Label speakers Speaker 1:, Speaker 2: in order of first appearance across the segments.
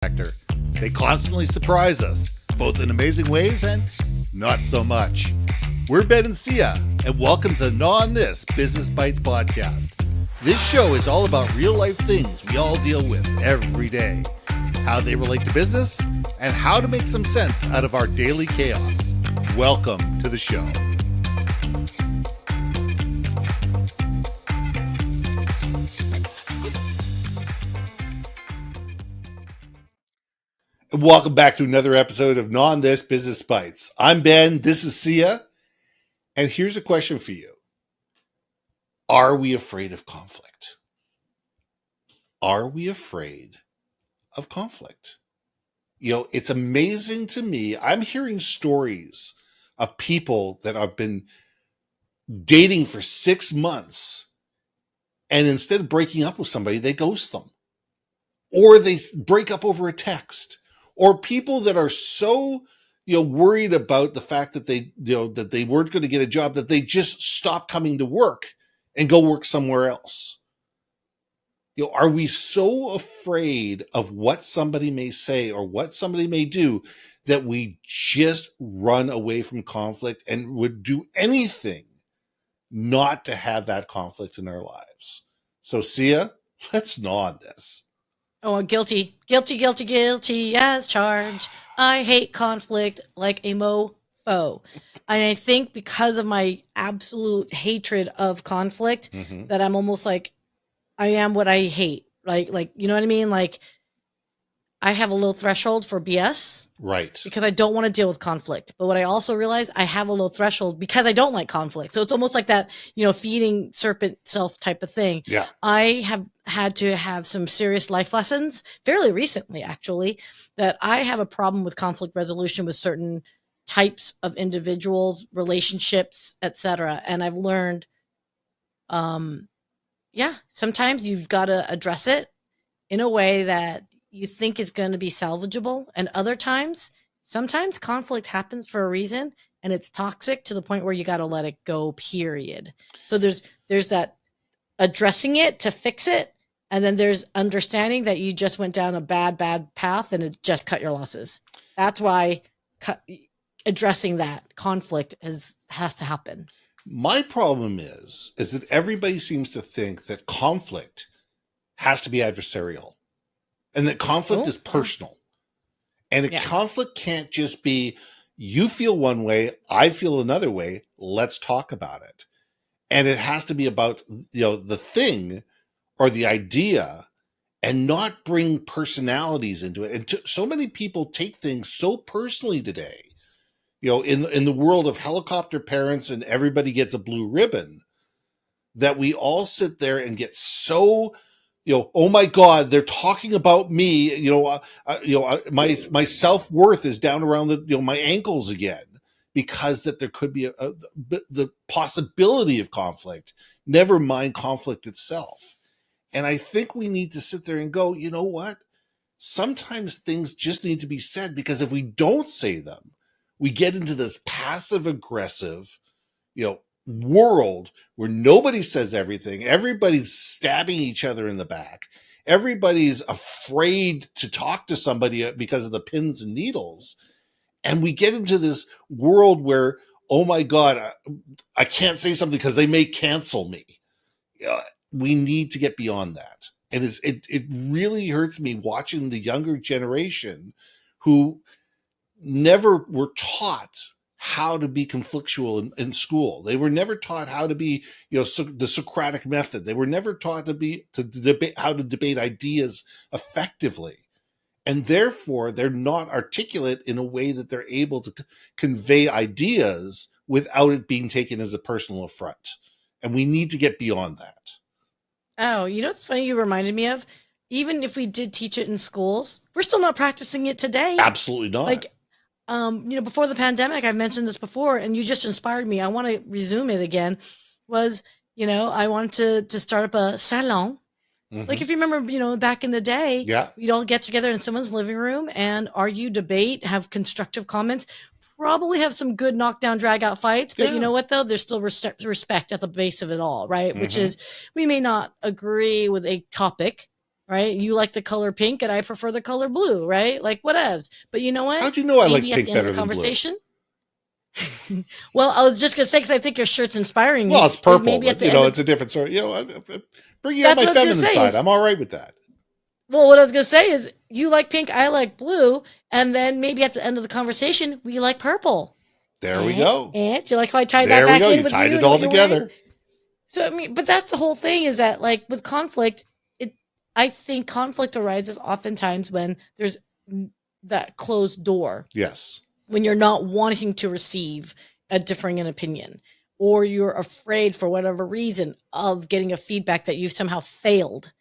Speaker 1: factor. They constantly surprise us, both in amazing ways and not so much. We're Ben and Syya, and welcome to the Gnaw on This Business Bites podcast. This show is all about real-life things we all deal with every day, how they relate to business, and how to make some sense out of our daily chaos. Welcome to the show. Welcome back to another episode of Gnaw on This Business Bites. I'm Ben, this is Syya, and here's a question for you. Are we afraid of conflict? Are we afraid of conflict? You know, it's amazing to me. I'm hearing stories of people that have been dating for 6 months, and instead of breaking up with somebody, they ghost them. Or they break up over a text. Or people that are so, worried about the fact that they weren't going to get a job, that they just stop coming to work and go work somewhere else. Are we so afraid of what somebody may say or what somebody may do that we just run away from conflict and would do anything not to have that conflict in our lives? So, Syya, let's gnaw on this.
Speaker 2: Oh, guilty as charged. I hate conflict like a mofo. And I think because of my absolute hatred of conflict, that I'm almost like, I am what I hate. Like, you know what I mean? Like, I have a low threshold for BS.
Speaker 1: Right.
Speaker 2: Because I don't want to deal with conflict. But what I also realize, I have a low threshold because I don't like conflict. So it's almost like that, feeding serpent self type of thing.
Speaker 1: Yeah.
Speaker 2: I have had to have some serious life lessons fairly recently, actually, that I have a problem with conflict resolution with certain types of individuals, relationships, etc. And I've learned, sometimes you've got to address it in a way that you think it's going to be salvageable, and other times, sometimes conflict happens for a reason and it's toxic to the point where you got to let it go, period. So there's that addressing it to fix it, and then there's understanding that you just went down a bad path and it just cut your losses. That's why addressing that conflict has to happen.
Speaker 1: My problem is that everybody seems to think that conflict has to be adversarial. And that conflict is personal. And conflict can't just be, you feel one way, I feel another way, let's talk about it. And it has to be about, the thing or the idea, and not bring personalities into it. And so many people take things so personally today, in the world of helicopter parents and everybody gets a blue ribbon, that we all sit there and get so, oh my God, they're talking about me. My self-worth is down around my ankles again, because that there could be the possibility of conflict, never mind conflict itself. And I think we need to sit there and go, you know what? Sometimes things just need to be said, because if we don't say them, we get into this passive aggressive, world where nobody says everything. Everybody's stabbing each other in the back. Everybody's afraid to talk to somebody because of the pins and needles. And we get into this world where, oh my God, I can't say something because they may cancel me. We need to get beyond that. And it really hurts me watching the younger generation who never were taught how to be conflictual in school. They were never taught how to be, the Socratic method. They were never taught to debate how to debate ideas effectively. And therefore, they're not articulate in a way that they're able to convey ideas without it being taken as a personal affront. And we need to get beyond that.
Speaker 2: Oh, what's funny you reminded me of? Even if we did teach it in schools, we're still not practicing it today.
Speaker 1: Absolutely not.
Speaker 2: Like, before the pandemic, I've mentioned this before, and you just inspired me. I want to resume it again. Was, I wanted to start up a salon. Like, if you remember, back in the day, we'd all get together in someone's living room and argue, debate, have constructive comments, probably have some good knockdown, drag out fights. But you know what, though? There's still respect at the base of it all, right? Which is, we may not agree with a topic, right? You like the color pink and I prefer the color blue, right? Like whatevs. But you know what?
Speaker 1: How'd you know I like
Speaker 2: Maybe at
Speaker 1: pink
Speaker 2: the end of
Speaker 1: better
Speaker 2: the
Speaker 1: than blue?
Speaker 2: conversation. Well, I was just gonna say, because I think your shirt's inspiring me.
Speaker 1: Well, it's purple,
Speaker 2: Maybe at
Speaker 1: but
Speaker 2: the end of,
Speaker 1: it's a different story. Bringing out
Speaker 2: that's
Speaker 1: my
Speaker 2: what I was gonna
Speaker 1: feminine
Speaker 2: say
Speaker 1: side.
Speaker 2: is,
Speaker 1: I'm all right with that.
Speaker 2: well, what I was gonna say is you like pink, I like blue, and then maybe at the end of the conversation we like purple.
Speaker 1: There we go.
Speaker 2: And do you like how I tied that
Speaker 1: There we
Speaker 2: back
Speaker 1: go.
Speaker 2: in
Speaker 1: You
Speaker 2: with
Speaker 1: tied
Speaker 2: you
Speaker 1: it
Speaker 2: and
Speaker 1: all
Speaker 2: what you're wearing?
Speaker 1: together.
Speaker 2: So I mean, but that's the whole thing, is that like with conflict, I think conflict arises oftentimes when there's that closed door,
Speaker 1: Yes.
Speaker 2: when you're not wanting to receive a differing an opinion, or you're afraid for whatever reason of getting a feedback that you've somehow failed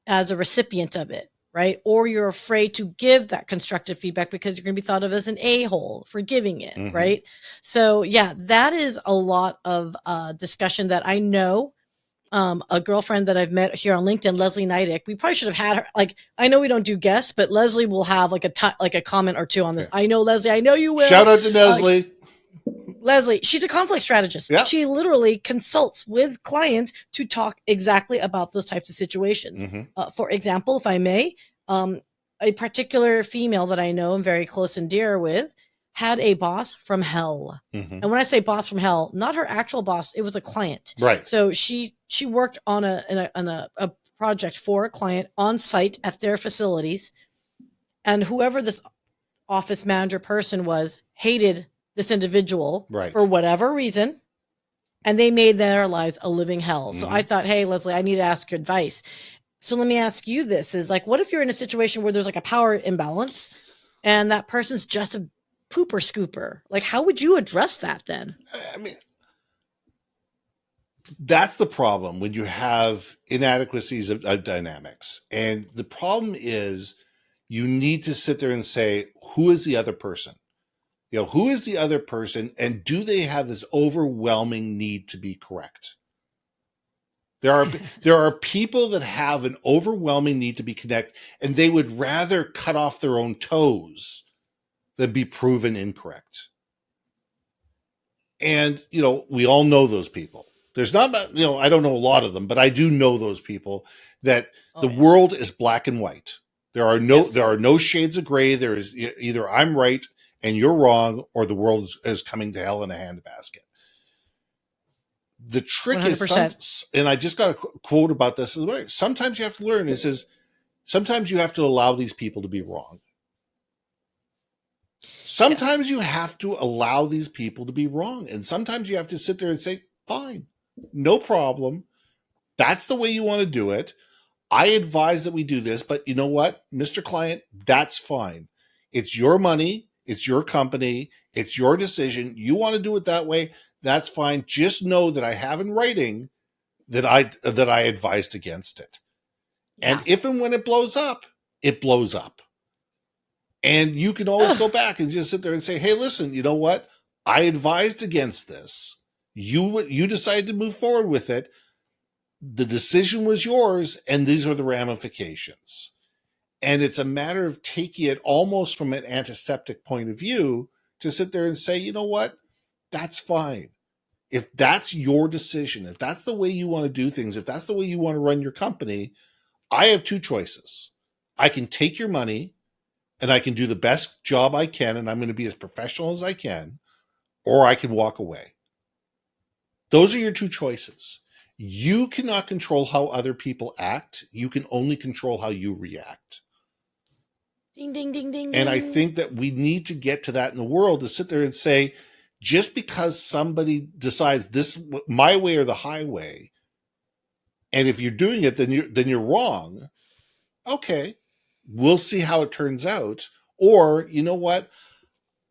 Speaker 2: as a recipient of it, right? Or you're afraid to give that constructive feedback because you're going to be thought of as an a-hole for giving it, right? So yeah, that is a lot of discussion that I know. A girlfriend that I've met here on LinkedIn, Leslie Neidick. We probably should have had her. Like, I know we don't do guests, but Leslie will have like a comment or two on this.
Speaker 1: Okay.
Speaker 2: I know, Leslie. I know you will.
Speaker 1: Shout out to Leslie.
Speaker 2: Leslie, she's a conflict strategist.
Speaker 1: Yep.
Speaker 2: She literally consults with clients to talk exactly about those types of situations. For example, if I may, a particular female that I know and very close and dear with had a boss from hell. And when I say boss from hell, not her actual boss, it was a client.
Speaker 1: Right.
Speaker 2: So she worked on a project for a client on site at their facilities. And whoever this office manager person was hated this individual for whatever reason. And they made their lives a living hell. So I thought, hey, Leslie, I need to ask your advice. So let me ask you this, is like, what if you're in a situation where there's like a power imbalance and that person's just a pooper scooper? Like, how would you address that then?
Speaker 1: I mean, that's the problem when you have inadequacies of dynamics. And the problem is you need to sit there and say, who is the other person? Who is the other person, and do they have this overwhelming need to be correct? There are people that have an overwhelming need to be correct, and they would rather cut off their own toes than be proven incorrect. And, we all know those people. There's not, I don't know a lot of them, but I do know those people that world is black and white. There are no shades of gray. There is either I'm right and you're wrong, or the world is coming to hell in a handbasket. The trick
Speaker 2: 100%.
Speaker 1: is, and I just got a quote about this. Sometimes you have to learn. It says, sometimes you have to allow these people to be wrong. Sometimes you have to allow these people to be wrong. And sometimes you have to sit there and say, fine, no problem. That's the way you want to do it. I advise that we do this, but you know what, Mr. Client, that's fine. It's your money. It's your company. It's your decision. You want to do it that way. That's fine. Just know that I have in writing that I advised against it. Yeah. And if and when it blows up, it blows up. And you can always go back and just sit there and say, hey, listen, you know what? I advised against this. You decided to move forward with it. The decision was yours, and these are the ramifications. And it's a matter of taking it almost from an antiseptic point of view to sit there and say, you know what? That's fine. If that's your decision, if that's the way you want to do things, if that's the way you want to run your company, I have two choices. I can take your money and I can do the best job I can, and I'm going to be as professional as I can, or I can walk away. Those are your two choices. You cannot control how other people act. You can only control how you react.
Speaker 2: Ding, ding, ding, ding.
Speaker 1: And I think that we need to get to that in the world, to sit there and say, just because somebody decides this my way or the highway, and if you're doing it, then you're wrong. Okay, we'll see how it turns out. Or, you know what?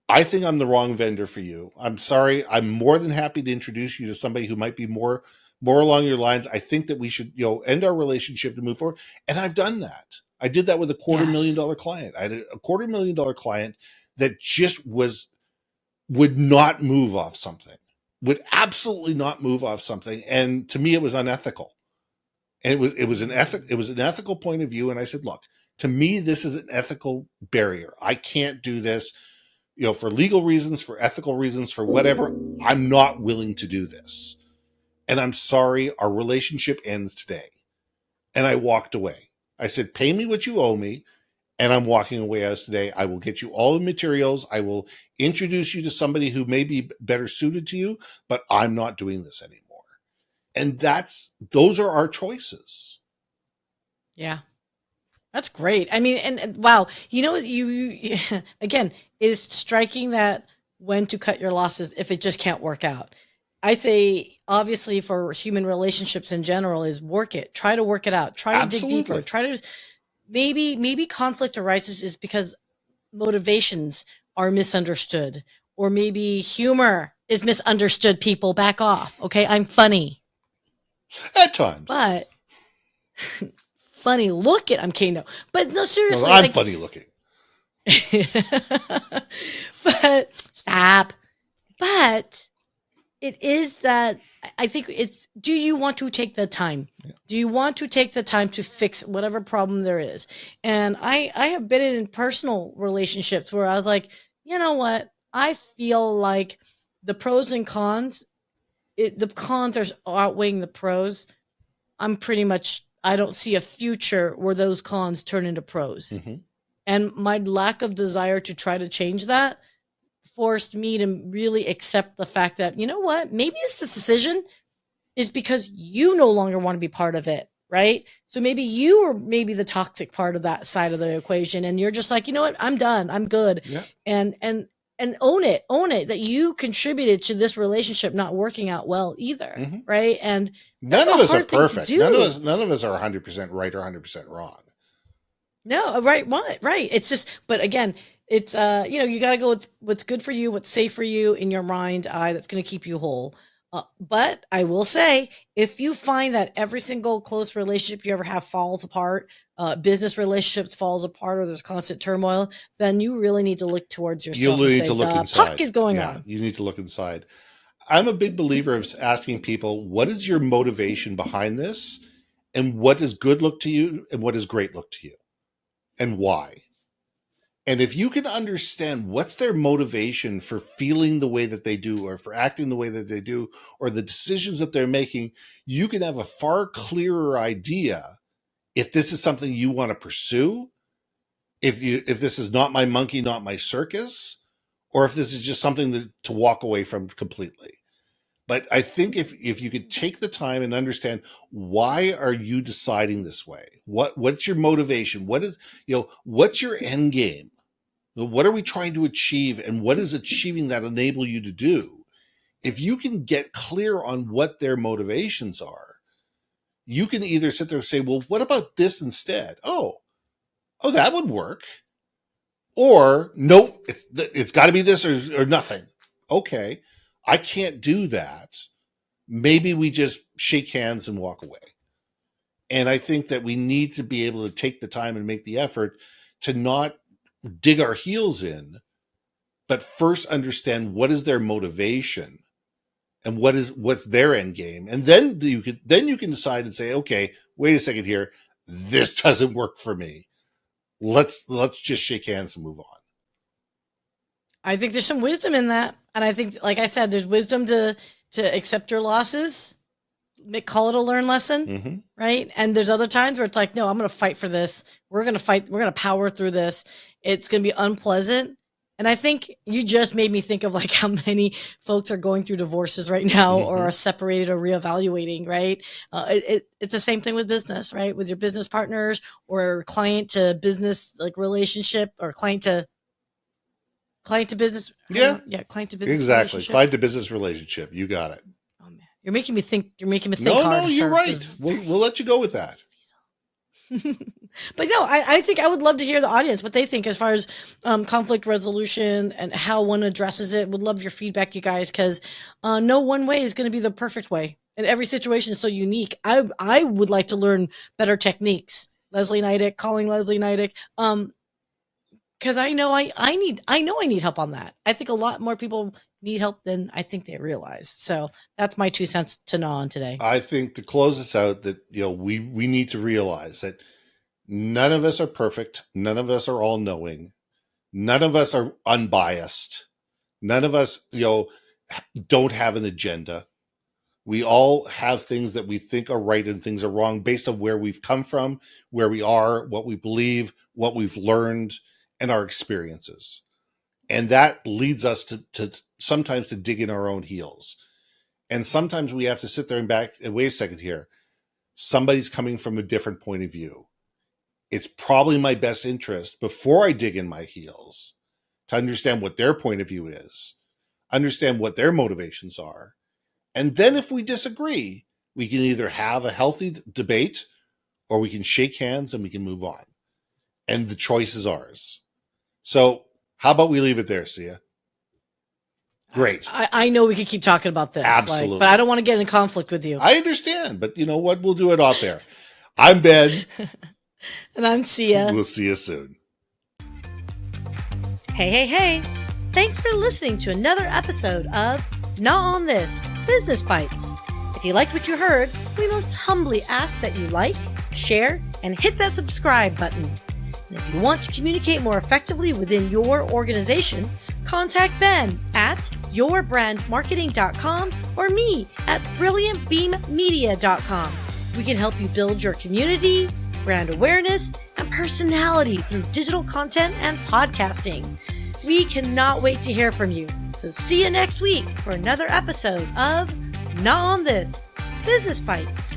Speaker 1: I think I'm the wrong vendor for you. I'm sorry. I'm more than happy to introduce you to somebody who might be more along your lines. I think that we should, end our relationship to move forward. And I've done that. I did that with a $250,000 client. I had a $250,000 client that just would not move off something, would absolutely not move off something. And to me, it was unethical. And it was an ethical point of view. And I said, look, to me, this is an ethical barrier. I can't do this, for legal reasons, for ethical reasons, for whatever. I'm not willing to do this. And I'm sorry, our relationship ends today. And I walked away. I said, pay me what you owe me, and I'm walking away as today. I will get you all the materials. I will introduce you to somebody who may be better suited to you, but I'm not doing this anymore. And those are our choices.
Speaker 2: Yeah. That's great. I mean, and wow, you again, it is striking that when to cut your losses if it just can't work out. I say, obviously, for human relationships in general, is work it. Try to work it out. Try to dig deeper. Try to maybe conflict arises is because motivations are misunderstood, or maybe humor is misunderstood. People, back off. Okay, I'm funny
Speaker 1: at times,
Speaker 2: but funny looking. I'm kidding. No, but no, seriously,
Speaker 1: no, I'm funny looking.
Speaker 2: But stop. But it is that I think it's, do you want to take the time? Yeah. Do you want to take the time to fix whatever problem there is? And I have been in personal relationships where I was like, you know what? I feel like the pros and cons, the cons are outweighing the pros. I don't see a future where those cons turn into pros. Mm-hmm. And my lack of desire to try to change that forced me to really accept the fact that, you know what, maybe this decision is because you no longer want to be part of it, right? So maybe you are maybe the toxic part of that side of the equation, and you're just like, you know what, I'm done, I'm good. Yeah. And own it that you contributed to this relationship not working out well either, mm-hmm. right? And
Speaker 1: none of us are perfect. None of us are 100% right or 100% wrong.
Speaker 2: No, right. It's just, but again, it's you got to go with what's good for you, what's safe for you in your mind eye, that's going to keep you whole. But I will say, if you find that every single close relationship you ever have falls apart, business relationships falls apart, or there's constant turmoil, then you really need to look towards yourself. You need to look inside. Puck is going on.
Speaker 1: You need to look inside. I'm a big believer of asking people, what is your motivation behind this? And what does good look to you? And what does great look to you? And why? And if you can understand what's their motivation for feeling the way that they do, or for acting the way that they do, or the decisions that they're making, you can have a far clearer idea if this is something you want to pursue, if this is not my monkey, not my circus, or if this is just something to walk away from completely. But I think if you could take the time and understand, why are you deciding this way? What's your motivation? What's your end game? What are we trying to achieve, and what is achieving that enable you to do? If you can get clear on what their motivations are, you can either sit there and say, well, what about this instead? Oh, that would work. Or, no, it's got to be this or nothing. Okay, I can't do that. Maybe we just shake hands and walk away. And I think that we need to be able to take the time and make the effort to not dig our heels in, but first understand what is their motivation and what's their end game. And then you can decide and say, okay, wait a second here. This doesn't work for me. Let's just shake hands and move on.
Speaker 2: I think there's some wisdom in that. And I think, like I said, there's wisdom to accept your losses, call it a learned lesson, mm-hmm. right? And there's other times where it's like, no, I'm going to fight for this. We're going to fight. We're going to power through this. It's going to be unpleasant. And I think you just made me think of like how many folks are going through divorces right now, mm-hmm. or are separated or reevaluating, right? It's the same thing with business, right? With your business partners, or client to business, like relationship, or client to business.
Speaker 1: Yeah.
Speaker 2: Client to business.
Speaker 1: Exactly. Client to business relationship. You got it.
Speaker 2: Oh man. You're making me think hard.
Speaker 1: No, you're right. We'll let you go with that.
Speaker 2: But no, I think I would love to hear the audience, what they think as far as conflict resolution and how one addresses it. Would love your feedback, you guys, because no one way is going to be the perfect way. And every situation is so unique. I would like to learn better techniques. Leslie Neidick, calling Leslie Neidick. Because I know I need help on that. I think a lot more people need help than I think they realize. So that's my 2 cents to gnaw on today.
Speaker 1: I think to close this out, that we need to realize that none of us are perfect. None of us are all knowing. None of us are unbiased. None of us, don't have an agenda. We all have things that we think are right and things are wrong based on where we've come from, where we are, what we believe, what we've learned, and our experiences. And that leads us to sometimes to dig in our own heels. And sometimes we have to sit there and wait a second here. Somebody's coming from a different point of view. It's probably my best interest before I dig in my heels to understand what their point of view is, understand what their motivations are. And then if we disagree, we can either have a healthy debate or we can shake hands and we can move on. And the choice is ours. So how about we leave it there, Syya? Great.
Speaker 2: I know we could keep talking about this.
Speaker 1: Absolutely.
Speaker 2: But I don't want to get in conflict with you.
Speaker 1: I understand, but you know what? We'll do it off there. I'm Ben.
Speaker 2: And I'm Syya.
Speaker 1: We'll see you soon.
Speaker 2: Hey. Thanks for listening to another episode of Not on This, Business Bites. If you liked what you heard, we most humbly ask that you like, share, and hit that subscribe button. And if you want to communicate more effectively within your organization, contact Ben at yourbrandmarketing.com or me at brilliantbeammedia.com. We can help you build your community, brand awareness, and personality through digital content and podcasting. We cannot wait to hear from you. So see you next week for another episode of Not on This, Business Bites.